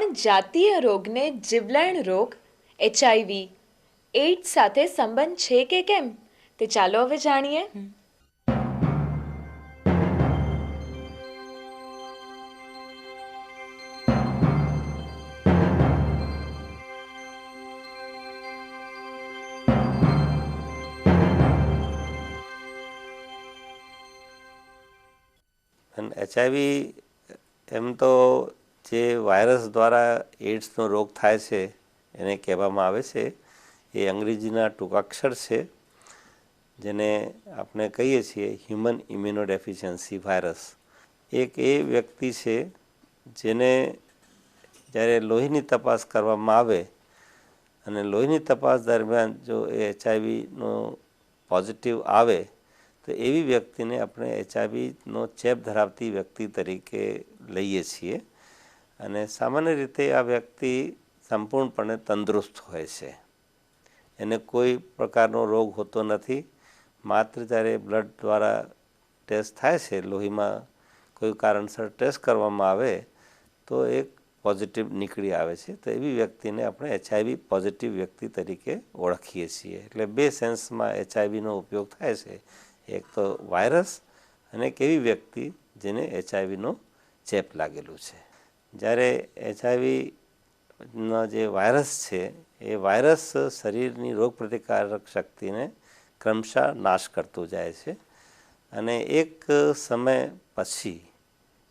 પણ જાતીય રોગને જીવલેણ રોગ HIV એઇડ્સ સાથે સંબંધ છે કે કેમ તે ચાલો હવે જાણીએ. અને HIV એમ તો જે વાયરસ દ્વારા એઇડ્સનો રોગ થાય છે એને કહેવામાં આવે છે. એ અંગ્રેજીના ટૂંકાક્ષર છે જેને આપણે કહીએ છીએ હ્યુમન ઇમ્યુનોડેફિશિયન્સી વાયરસ. એક એ વ્યક્તિ છે જેને જ્યારે લોહીની તપાસ કરવામાં આવે અને લોહીની તપાસ દરમિયાન જો એ HIV પોઝિટિવ આવે તો એવી વ્યક્તિને આપણે HIV ચેપ ધરાવતી વ્યક્તિ તરીકે લઈએ છીએ. અને સામાન્ય રીતે આ વ્યક્તિ સંપૂર્ણપણે તંદુરસ્ત હોય છે, એને કોઈ પ્રકારનો રોગ હોતો નથી. માત્ર જ્યારે બ્લડ દ્વારા ટેસ્ટ થાય છે, લોહીમાં કોઈ કારણસર ટેસ્ટ કરવામાં આવે તો એક પોઝિટિવ નીકળી આવે છે. તો એવી વ્યક્તિને આપણે HIV પોઝિટિવ વ્યક્તિ તરીકે ઓળખીએ છીએ. એટલે બે સેન્સમાં HIVનો ઉપયોગ થાય છે, એક તો વાયરસ અને એક એવી વ્યક્તિ જેને HIVનો ચેપ લાગેલું છે. જ્યારે HIVનો જે વાયરસ છે એ વાયરસ શરીરની રોગપ્રતિકારક શક્તિને ક્રમશઃ નાશ કરતું જાય છે અને એક સમય પછી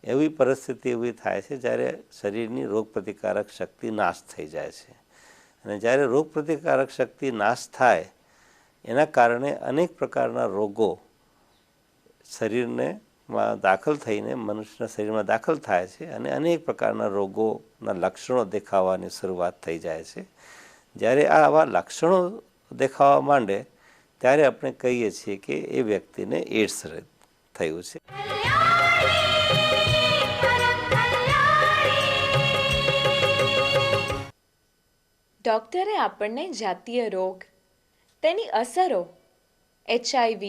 એવી પરિસ્થિતિ ઊભી થાય છે જ્યારે શરીરની રોગપ્રતિકારક શક્તિ નાશ થઈ જાય છે. અને જ્યારે રોગપ્રતિકારક શક્તિ નાશ થાય એના કારણે અનેક પ્રકારના રોગો શરીરને દાખલ થઈને મનુષ્યના શરીરમાં દાખલ થાય છે અને અનેક પ્રકારના રોગોના લક્ષણો દેખાવાની શરૂઆત થઈ જાય છે. જ્યારે આવા લક્ષણો દેખાવા માંડે ત્યારે આપણે કહીએ છીએ કે એ વ્યક્તિને એડ્સ થયું છે. ડૉક્ટરે આપણને જાતીય રોગ, તેની અસરો, HIV,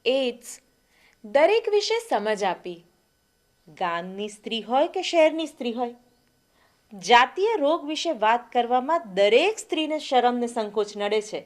એઇડ્સ દરેક વિશે સમજ આપી. ગામની સ્ત્રી હોય કે શહેરની સ્ત્રી હોય, જાતીય રોગ વિશે વાત કરવામાં દરેક સ્ત્રીને શરમ ને સંકોચ નડે છે.